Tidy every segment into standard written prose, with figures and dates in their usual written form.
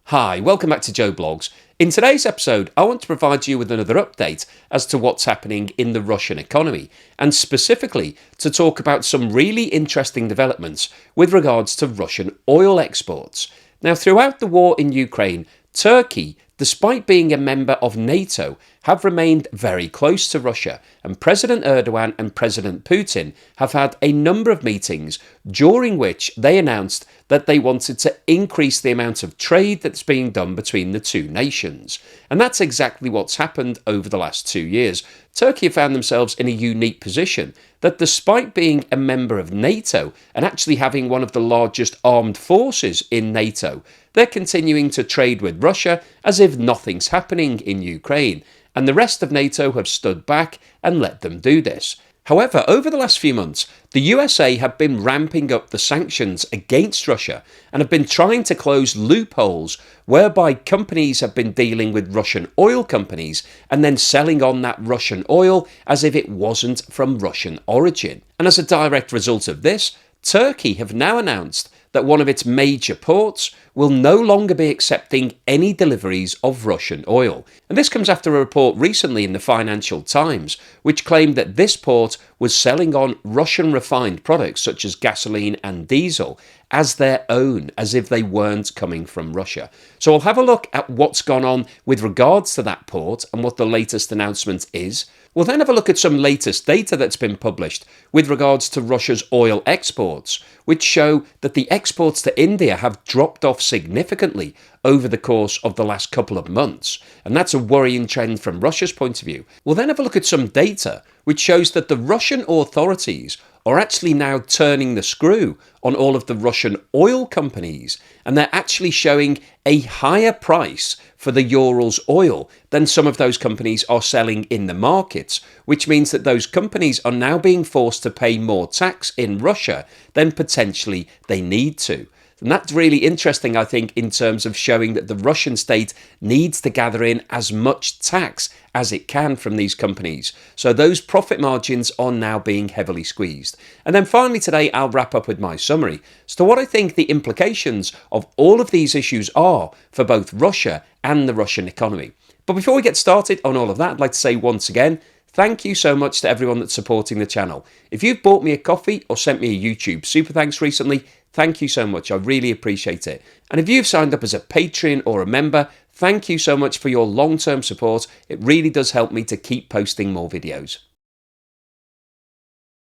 Hi, welcome back to Joe Blogs. In today's episode, I want to provide you with another update as to what's happening in the Russian economy, and specifically to talk about some really interesting developments with regards to Russian oil exports. Now, throughout the war in Ukraine, Turkey, despite being a member of NATO, have remained very close to Russia, and President Erdogan and President Putin have had a number of meetings during which they announced that they wanted to increase the amount of trade that's being done between the two nations. And that's exactly what's happened over the last 2 years. Turkey have found themselves in a unique position that despite being a member of NATO and actually having one of the largest armed forces in NATO, they're continuing to trade with Russia as if nothing's happening in Ukraine, and the rest of NATO have stood back and let them do this. However, over the last few months, the USA have been ramping up the sanctions against Russia and have been trying to close loopholes whereby companies have been dealing with Russian oil companies and then selling on that Russian oil as if it wasn't from Russian origin. And as a direct result of this, Turkey have now announced that one of its major ports will no longer be accepting any deliveries of Russian oil. And this comes after a report recently in the Financial Times, which claimed that this port was selling on Russian refined products such as gasoline and diesel as their own, as if they weren't coming from Russia. So I'll have a look at what's gone on with regards to that port and what the latest announcement is. We'll then have a look at some latest data that's been published with regards to Russia's oil exports, which show that the exports to India have dropped off significantly over the course of the last couple of months, and that's a worrying trend from Russia's point of view. We'll then have a look at some data which shows that the Russian authorities are actually now turning the screw on all of the Russian oil companies, and they're actually showing a higher price for the Urals oil than some of those companies are selling in the markets, which means that those companies are now being forced to pay more tax in Russia than potentially they need to. And that's really interesting, I think, in terms of showing that the Russian state needs to gather in as much tax as it can from these companies. So those profit margins are now being heavily squeezed. And then finally today, I'll wrap up with my summary as to what I think the implications of all of these issues are for both Russia and the Russian economy. But before we get started on all of that, I'd like to say once again, thank you so much to everyone that's supporting the channel. If you've bought me a coffee or sent me a YouTube super thanks recently, thank you so much. I really appreciate it. And if you've signed up as a Patreon or a member, thank you so much for your long-term support. It really does help me to keep posting more videos.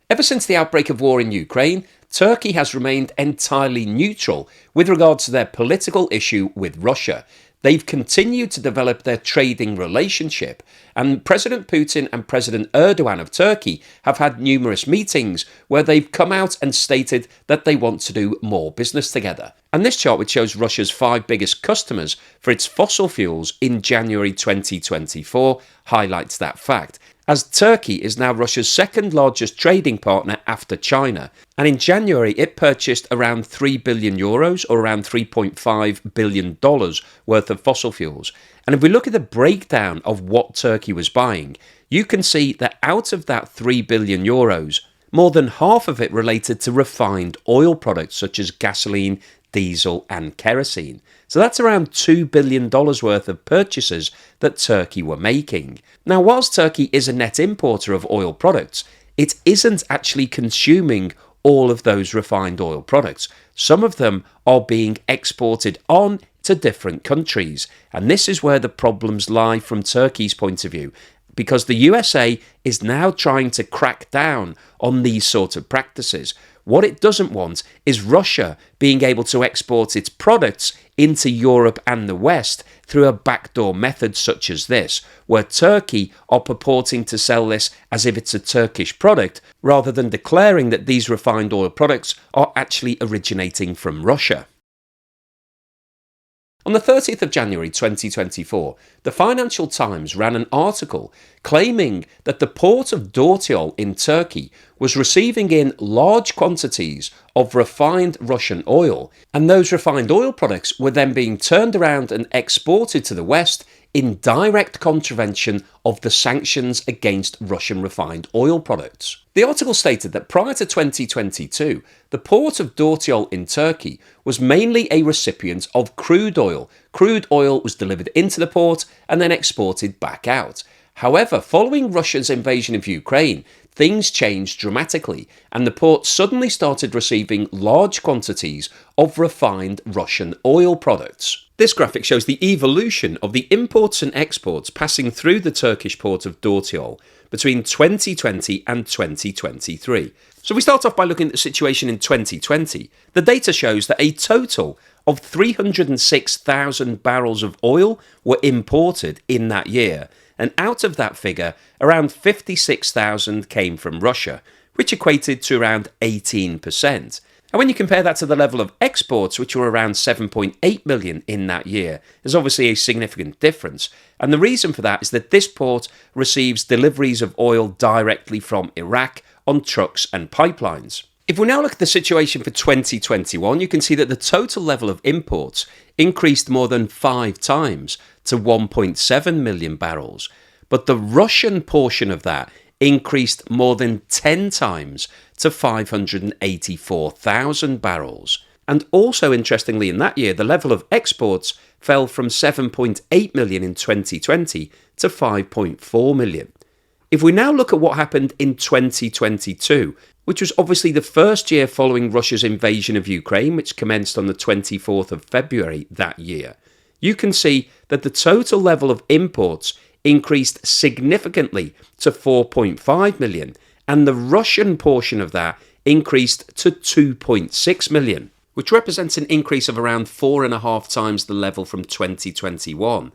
Ever since the outbreak of war in Ukraine, Turkey has remained entirely neutral with regards to their political issue with Russia. They've continued to develop their trading relationship, and President Putin and President Erdogan of Turkey have had numerous meetings where they've come out and stated that they want to do more business together. And this chart, which shows Russia's 5 biggest customers for its fossil fuels in January 2024, highlights that fact, as Turkey is now Russia's second largest trading partner after China. And in January, it purchased around €3 billion, or around $3.5 billion worth of fossil fuels. And if we look at the breakdown of what Turkey was buying, you can see that out of that €3 billion, more than half of it related to refined oil products such as gasoline, diesel and kerosene. So that's around $2 billion worth of purchases that Turkey were making. Now, whilst Turkey is a net importer of oil products, it isn't actually consuming all of those refined oil products. Some of them are being exported on to different countries. And this is where the problems lie from Turkey's point of view, because the USA is now trying to crack down on these sort of practices. What it doesn't want is Russia being able to export its products into Europe and the West through a backdoor method such as this, where Turkey are purporting to sell this as if it's a Turkish product, rather than declaring that these refined oil products are actually originating from Russia. On the 30th of January 2024, the Financial Times ran an article claiming that the port of DORTYOL in Turkey was receiving in large quantities of refined Russian oil, and those refined oil products were then being turned around and exported to the West in direct contravention of the sanctions against Russian refined oil products. The article stated that prior to 2022, the port of DORTYOL in Turkey was mainly a recipient of crude oil. Crude oil was delivered into the port and then exported back out. However, following Russia's invasion of Ukraine, things changed dramatically and the port suddenly started receiving large quantities of refined Russian oil products. This graphic shows the evolution of the imports and exports passing through the Turkish port of DORTYOL between 2020 and 2023. So we start off by looking at the situation in 2020. The data shows that a total of 306,000 barrels of oil were imported in that year, and out of that figure, around 56,000 came from Russia, which equated to around 18%. And when you compare that to the level of exports, which were around 7.8 million in that year, there's obviously a significant difference. And the reason for that is that this port receives deliveries of oil directly from Iraq on trucks and pipelines. If we now look at the situation for 2021, you can see that the total level of imports increased more than 5 times to 1.7 million barrels. But the Russian portion of that increased more than 10 times to 584,000 barrels. And also interestingly, in that year, the level of exports fell from 7.8 million in 2020 to 5.4 million. If we now look at what happened in 2022, which was obviously the first year following Russia's invasion of Ukraine, which commenced on the 24th of February that year, you can see that the total level of imports increased significantly to 4.5 million, and the Russian portion of that increased to 2.6 million, which represents an increase of around 4.5 times the level from 2021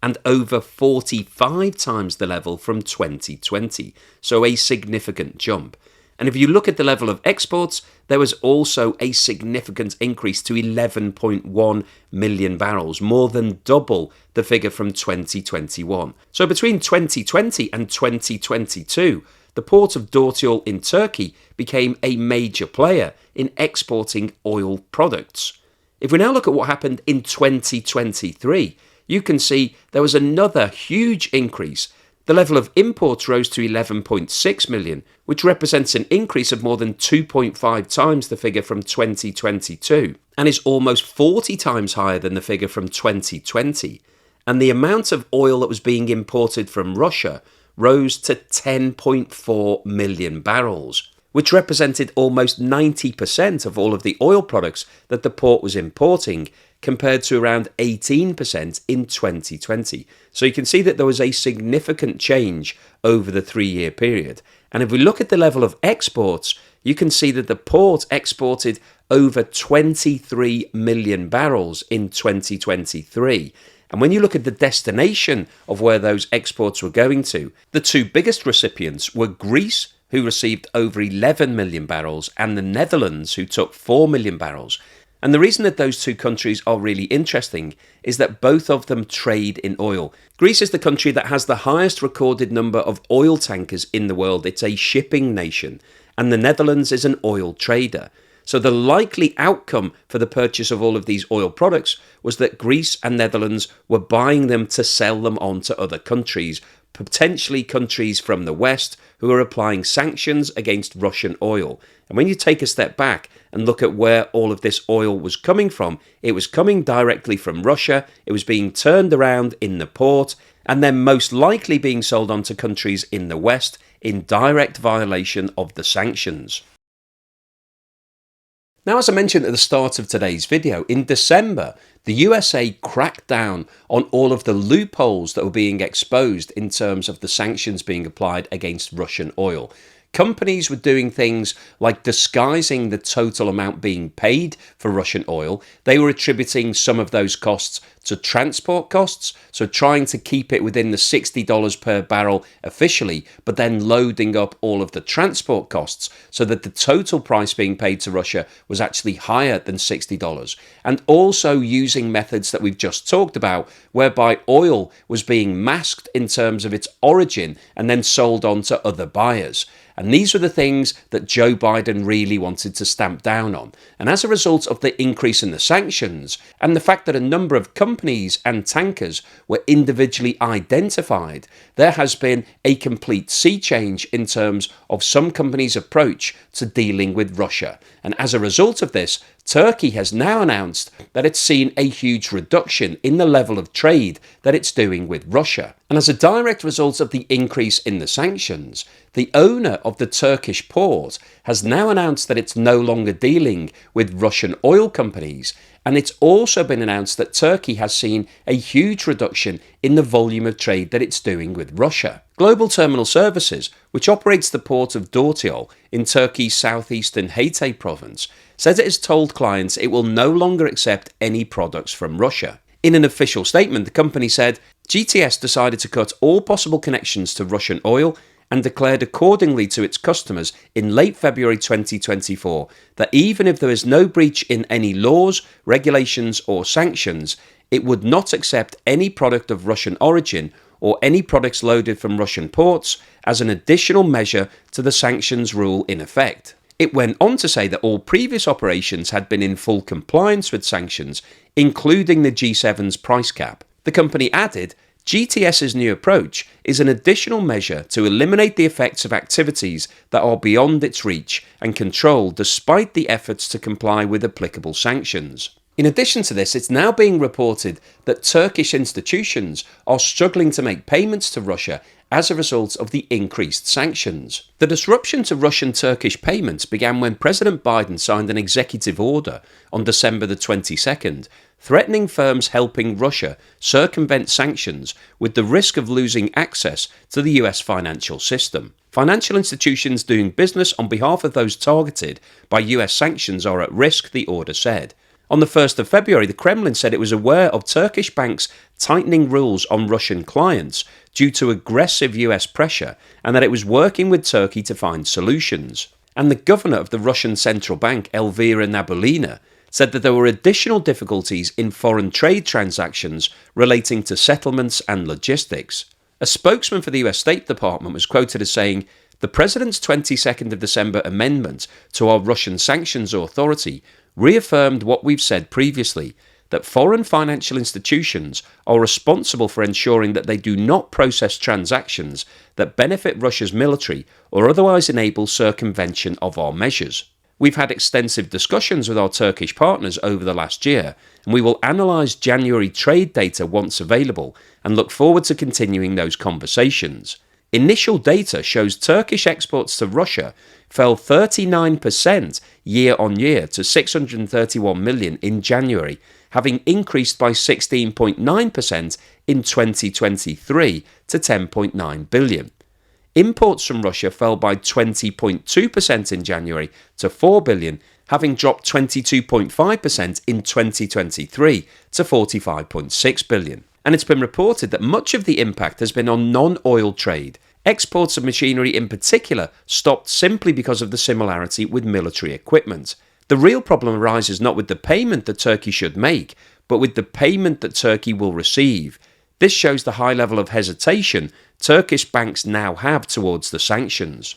and over 45 times the level from 2020, so a significant jump. And if you look at the level of exports, there was also a significant increase to 11.1 million barrels, more than double the figure from 2021. So between 2020 and 2022, the port of DORTYOL in Turkey became a major player in exporting oil products. If we now look at what happened in 2023, you can see there was another huge increase. The level of imports rose to 11.6 million, which represents an increase of more than 2.5 times the figure from 2022, and is almost 40 times higher than the figure from 2020. And the amount of oil that was being imported from Russia rose to 10.4 million barrels, which represented almost 90% of all of the oil products that the port was importing, compared to around 18% in 2020. So you can see that there was a significant change over the 3-year period. And if we look at the level of exports, you can see that the port exported over 23 million barrels in 2023. And when you look at the destination of where those exports were going to, the 2 biggest recipients were Greece, who received over 11 million barrels, and the Netherlands, who took 4 million barrels. And the reason that those 2 countries are really interesting is that both of them trade in oil. Greece is the country that has the highest recorded number of oil tankers in the world. It's a shipping nation. And the Netherlands is an oil trader. So the likely outcome for the purchase of all of these oil products was that Greece and Netherlands were buying them to sell them on to other countries, potentially countries from the West who are applying sanctions against Russian oil. And when you take a step back and look at where all of this oil was coming from, it was coming directly from Russia, it was being turned around in the port, and then most likely being sold on to countries in the West in direct violation of the sanctions. Now, as I mentioned at the start of today's video, in December, the USA cracked down on all of the loopholes that were being exposed in terms of the sanctions being applied against Russian oil. Companies were doing things like disguising the total amount being paid for Russian oil. They were attributing some of those costs to transport costs, so trying to keep it within the $60 per barrel officially, but then loading up all of the transport costs so that the total price being paid to Russia was actually higher than $60. And also using methods that we've just talked about, whereby oil was being masked in terms of its origin and then sold on to other buyers. And these were the things that Joe Biden really wanted to stamp down on. And as a result of the increase in the sanctions and the fact that a number of companies and tankers were individually identified, there has been a complete sea change in terms of some companies' approach to dealing with Russia. And as a result of this, Turkey has now announced that it's seen a huge reduction in the level of trade that it's doing with Russia. And as a direct result of the increase in the sanctions, the owner of the Turkish port has now announced that it's no longer dealing with Russian oil companies. And it's also been announced that Turkey has seen a huge reduction in the volume of trade that it's doing with Russia. Global Terminal Services, which operates the port of DORTYOL in Turkey's southeastern Hatay province, says it has told clients it will no longer accept any products from Russia. In an official statement, the company said GTS decided to cut all possible connections to Russian oil and declared accordingly to its customers in late February 2024 that even if there is no breach in any laws, regulations or sanctions, it would not accept any product of Russian origin or any products loaded from Russian ports as an additional measure to the sanctions rule in effect. It went on to say that all previous operations had been in full compliance with sanctions, including the G7's price cap. The company added, GTS's new approach is an additional measure to eliminate the effects of activities that are beyond its reach and control despite the efforts to comply with applicable sanctions. In addition to this, it's now being reported that Turkish institutions are struggling to make payments to Russia as a result of the increased sanctions. The disruption to Russian-Turkish payments began when President Biden signed an executive order on December the 22nd, threatening firms helping Russia circumvent sanctions with the risk of losing access to the US financial system. Financial institutions doing business on behalf of those targeted by US sanctions are at risk, the order said. On the 1st of February, the Kremlin said it was aware of Turkish banks tightening rules on Russian clients due to aggressive US pressure and that it was working with Turkey to find solutions. And the governor of the Russian central bank, Elvira Nabiullina, said that there were additional difficulties in foreign trade transactions relating to settlements and logistics. A spokesman for the US State Department was quoted as saying, "The President's 22nd of December amendment to our Russian Sanctions Authority reaffirmed what we've said previously, that foreign financial institutions are responsible for ensuring that they do not process transactions that benefit Russia's military or otherwise enable circumvention of our measures. We've had extensive discussions with our Turkish partners over the last year, and we will analyse January trade data once available and look forward to continuing those conversations. Initial data shows Turkish exports to Russia fell 39% year on year to 631 million in January, having increased by 16.9% in 2023 to 10.9 billion. Imports from Russia fell by 20.2% in January to 4 billion, having dropped 22.5% in 2023 to 45.6 billion. And it's been reported that much of the impact has been on non-oil trade. Exports of machinery in particular stopped simply because of the similarity with military equipment. The real problem arises not with the payment that Turkey should make, but with the payment that Turkey will receive. This shows the high level of hesitation Turkish banks now have towards the sanctions.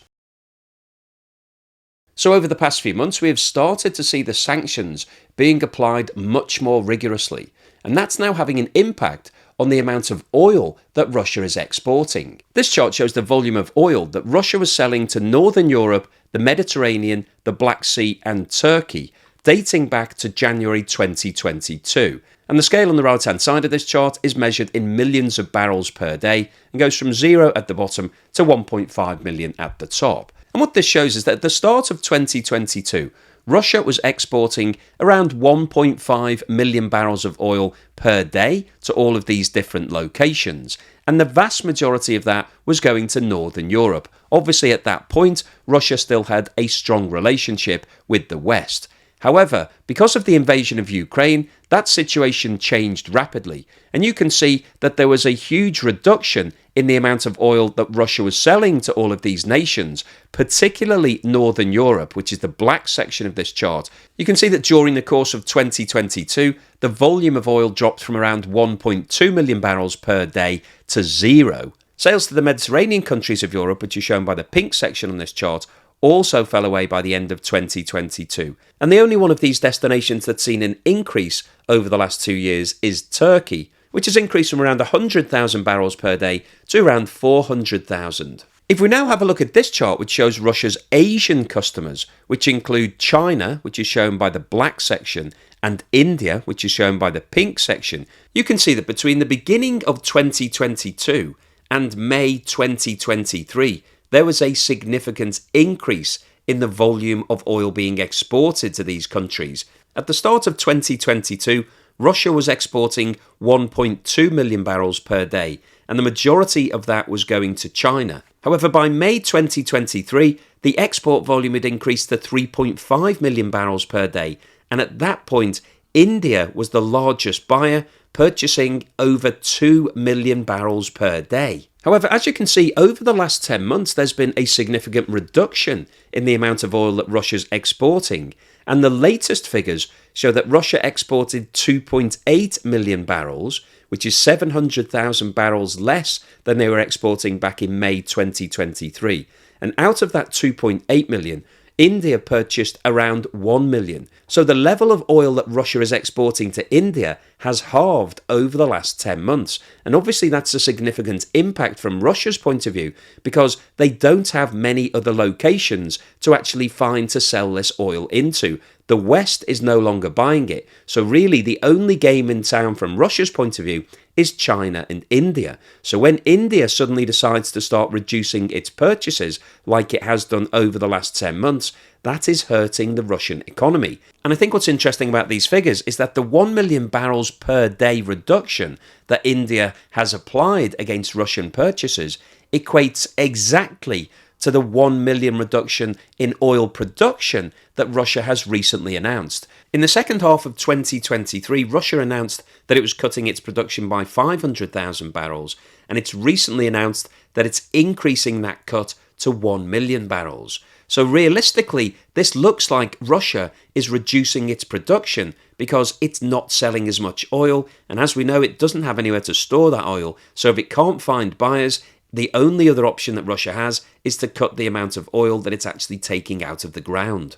So over the past few months, we have started to see the sanctions being applied much more rigorously, and that's now having an impact on the amount of oil that Russia is exporting. This chart shows the volume of oil that Russia was selling to Northern Europe, the Mediterranean, the Black Sea and Turkey, dating back to January 2022. And the scale on the right-hand side of this chart is measured in millions of barrels per day and goes from 0 at the bottom to 1.5 million at the top. And what this shows is that at the start of 2022, Russia was exporting around 1.5 million barrels of oil per day to all of these different locations, and the vast majority of that was going to Northern Europe. Obviously, at that point, Russia still had a strong relationship with the West. However, because of the invasion of Ukraine, that situation changed rapidly, and you can see that there was a huge reduction in the amount of oil that Russia was selling to all of these nations, particularly Northern Europe, which is the black section of this chart. You can see that during the course of 2022, the volume of oil dropped from around 1.2 million barrels per day to 0. Sales to the Mediterranean countries of Europe, which is shown by the pink section on this chart, also fell away by the end of 2022. And the only one of these destinations that's seen an increase over the last 2 years is Turkey, which has increased from around 100,000 barrels per day to around 400,000. If we now have a look at this chart, which shows Russia's Asian customers, which include China, which is shown by the black section, and India, which is shown by the pink section, you can see that between the beginning of 2022 and May 2023, there was a significant increase in the volume of oil being exported to these countries. At the start of 2022, Russia was exporting 1.2 million barrels per day, and the majority of that was going to China. However, by May 2023, the export volume had increased to 3.5 million barrels per day, and at that point, India was the largest buyer, purchasing over 2 million barrels per day. However, as you can see, over the last 10 months, there's been a significant reduction in the amount of oil that Russia's exporting, and the latest figures show that Russia exported 2.8 million barrels, which is 700,000 barrels less than they were exporting back in May 2023. And out of that 2.8 million, India purchased around 1 million. So the level of oil that Russia is exporting to India has halved over the last 10 months. And obviously that's a significant impact from Russia's point of view, because they don't have many other locations to actually find to sell this oil into. The West is no longer buying it. So really the only game in town from Russia's point of view is China and India. So when India suddenly decides to start reducing its purchases like it has done over the last 10 months, that is hurting the Russian economy. And I think what's interesting about these figures is that the 1 million barrels per day reduction that India has applied against Russian purchases equates exactly to the 1 million reduction in oil production that Russia has recently announced. In the second half of 2023, Russia announced that it was cutting its production by 500,000 barrels, and it's recently announced that it's increasing that cut to 1 million barrels. So realistically, this looks like Russia is reducing its production because it's not selling as much oil, and as we know, it doesn't have anywhere to store that oil, so if it can't find buyers, the only other option that Russia has is to cut the amount of oil that it's actually taking out of the ground.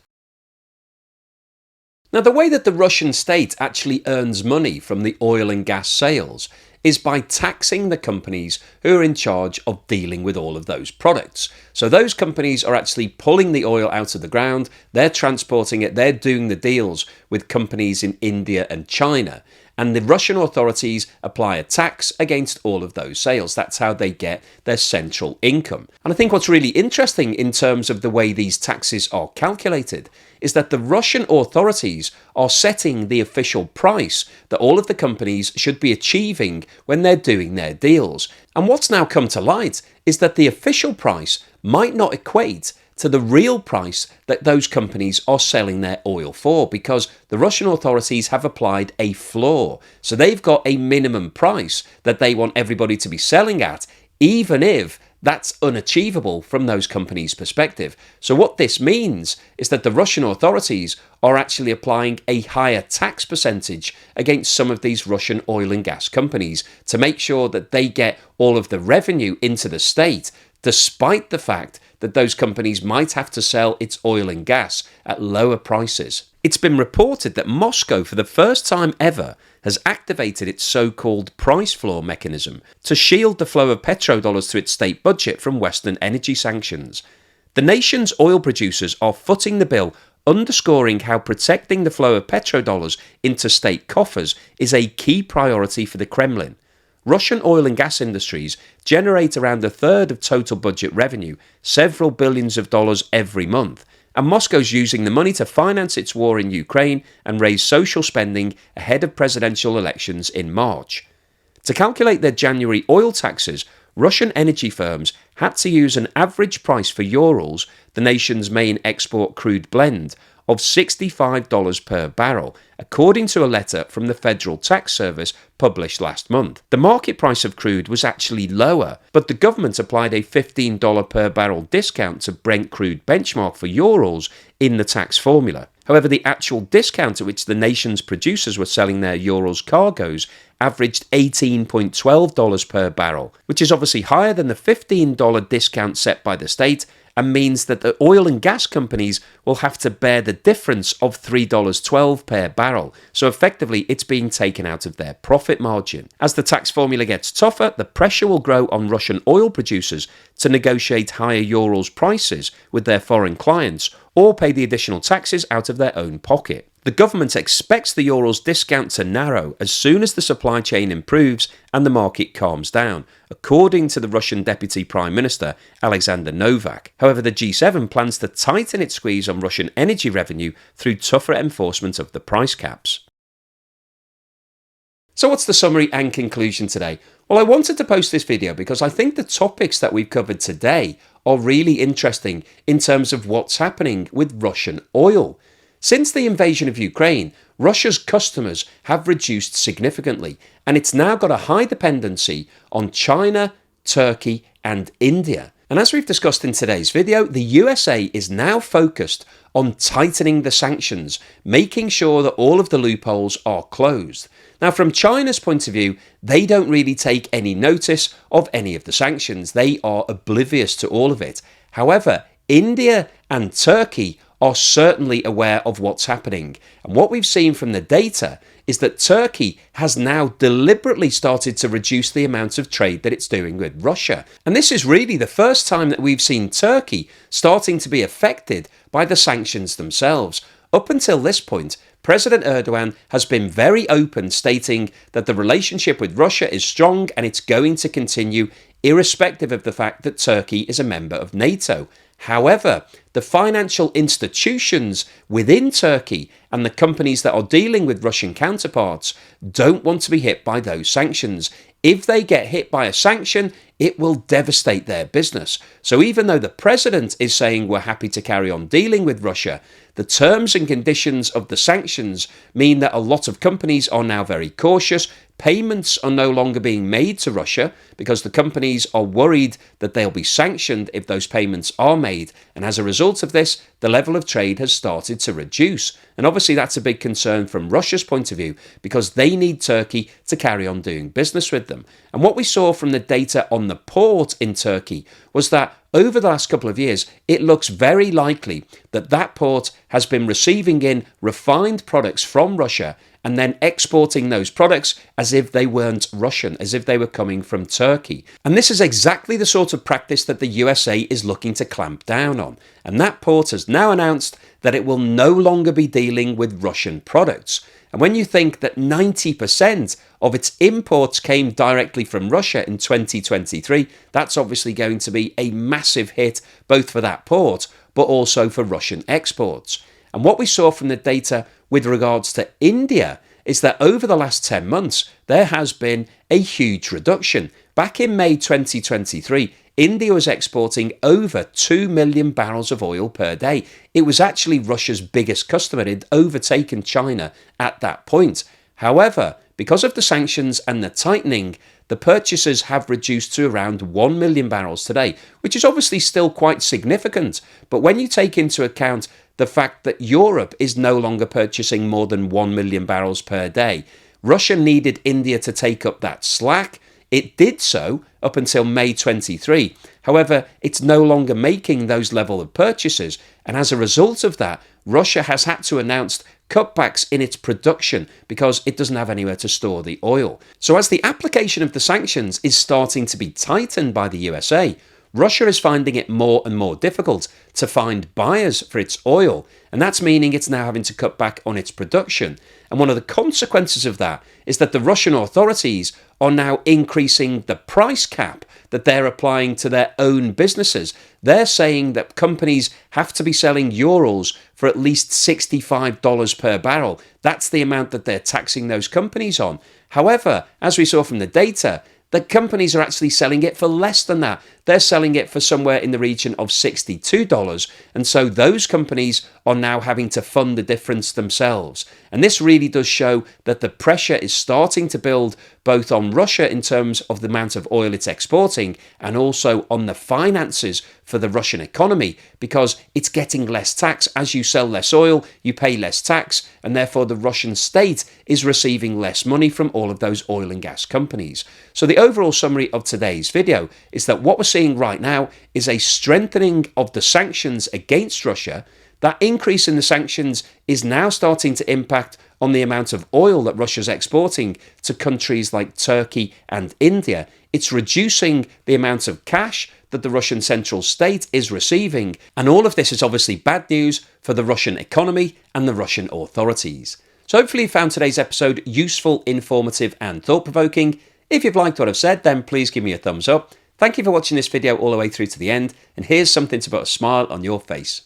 Now, the way that the Russian state actually earns money from the oil and gas sales is by taxing the companies who are in charge of dealing with all of those products. So those companies are actually pulling the oil out of the ground, they're transporting it, they're doing the deals with companies in India and China. And the Russian authorities apply a tax against all of those sales. That's how they get their central income. And I think what's really interesting in terms of the way these taxes are calculated is that the Russian authorities are setting the official price that all of the companies should be achieving when they're doing their deals. And what's now come to light is that the official price might not equate to the real price that those companies are selling their oil for, because the Russian authorities have applied a floor. So they've got a minimum price that they want everybody to be selling at, even if that's unachievable from those companies' perspective. So what this means is that the Russian authorities are actually applying a higher tax percentage against some of these Russian oil and gas companies to make sure that they get all of the revenue into the state, despite the fact that those companies might have to sell its oil and gas at lower prices. It's been reported that Moscow, for the first time ever, has activated its so-called price floor mechanism to shield the flow of petrodollars to its state budget from Western energy sanctions. The nation's oil producers are footing the bill, underscoring how protecting the flow of petrodollars into state coffers is a key priority for the Kremlin. Russian oil and gas industries generate around a third of total budget revenue, several billions of dollars every month, and Moscow's using the money to finance its war in Ukraine and raise social spending ahead of presidential elections in March. To calculate their January oil taxes, Russian energy firms had to use an average price for Urals, the nation's main export crude blend, of $65 per barrel, according to a letter from the Federal Tax Service published last month. The market price of crude was actually lower, but the government applied a $15 per barrel discount to Brent crude benchmark for Urals in the tax formula. However, the actual discount at which the nation's producers were selling their Urals cargoes averaged $18.12 per barrel, which is obviously higher than the $15 discount set by the state, and means that the oil and gas companies will have to bear the difference of $3.12 per barrel. So effectively, it's being taken out of their profit margin. As the tax formula gets tougher, the pressure will grow on Russian oil producers to negotiate higher Urals prices with their foreign clients or pay the additional taxes out of their own pocket. The government expects the Urals discount to narrow as soon as the supply chain improves and the market calms down, according to the Russian Deputy Prime Minister Alexander Novak. However, the G7 plans to tighten its squeeze on Russian energy revenue through tougher enforcement of the price caps. So what's the summary and conclusion today? Well, I wanted to post this video because I think the topics that we've covered today are really interesting in terms of what's happening with Russian oil. Since the invasion of Ukraine, Russia's customers have reduced significantly, and it's now got a high dependency on China, Turkey, and India. And as we've discussed in today's video, the USA is now focused on tightening the sanctions, making sure that all of the loopholes are closed. Now, from China's point of view, they don't really take any notice of any of the sanctions. They are oblivious to all of it. However, India and Turkey are certainly aware of what's happening. And what we've seen from the data is that Turkey has now deliberately started to reduce the amount of trade that it's doing with Russia. And this is really the first time that we've seen Turkey starting to be affected by the sanctions themselves. Up until this point, President Erdogan has been very open, stating that the relationship with Russia is strong and it's going to continue, irrespective of the fact that Turkey is a member of NATO. However, the financial institutions within Turkey and the companies that are dealing with Russian counterparts don't want to be hit by those sanctions. If they get hit by a sanction, it will devastate their business. So even though the president is saying we're happy to carry on dealing with Russia, the terms and conditions of the sanctions mean that a lot of companies are now very cautious. Payments are no longer being made to Russia because the companies are worried that they'll be sanctioned if those payments are made. And as a result of this, the level of trade has started to reduce. And obviously that's a big concern from Russia's point of view because they need Turkey to carry on doing business with them. And what we saw from the data on the port in Turkey was that over the last couple of years, it looks very likely that that port has been receiving in refined products from Russia and then exporting those products as if they weren't Russian, as if they were coming from Turkey. And this is exactly the sort of practice that the USA is looking to clamp down on. And that port has now announced that it will no longer be dealing with Russian products. And when you think that 90% of its imports came directly from Russia in 2023, that's obviously going to be a massive hit both for that port, but also for Russian exports. And what we saw from the data with regards to India is that over the last 10 months, there has been a huge reduction. Back in May 2023, India was exporting over 2 million barrels of oil per day. It was actually Russia's biggest customer. It had overtaken China at that point. However, because of the sanctions and the tightening, the purchases have reduced to around 1 million barrels today, which is obviously still quite significant. But when you take into account the fact that Europe is no longer purchasing more than 1 million barrels per day, Russia needed India to take up that slack. It did so up until May 23. However, it's no longer making those level of purchases. And as a result of that, Russia has had to announce cutbacks in its production because it doesn't have anywhere to store the oil. So as the application of the sanctions is starting to be tightened by the USA, Russia is finding it more and more difficult to find buyers for its oil, and that's meaning it's now having to cut back on its production. And one of the consequences of that is that the Russian authorities are now increasing the price cap that they're applying to their own businesses. They're saying that companies have to be selling Urals for at least $65 per barrel. That's the amount that they're taxing those companies on. However, as we saw from the data, the companies are actually selling it for less than that. they're selling it for somewhere in the region of $62. And so those companies are now having to fund the difference themselves. And this really does show that the pressure is starting to build both on Russia in terms of the amount of oil it's exporting and also on the finances for the Russian economy, because it's getting less tax. As you sell less oil, you pay less tax, and therefore the Russian state is receiving less money from all of those oil and gas companies. So the overall summary of today's video is that what we're seeing right now is a strengthening of the sanctions against Russia. That increase in the sanctions is now starting to impact on the amount of oil that Russia's exporting to countries like Turkey and India. It's reducing the amount of cash that the Russian central state is receiving. And all of this is obviously bad news for the Russian economy and the Russian authorities. So hopefully you found today's episode useful, informative and thought-provoking. If you've liked what I've said, then please give me a thumbs up. Thank you for watching this video all the way through to the end, and here's something to put a smile on your face.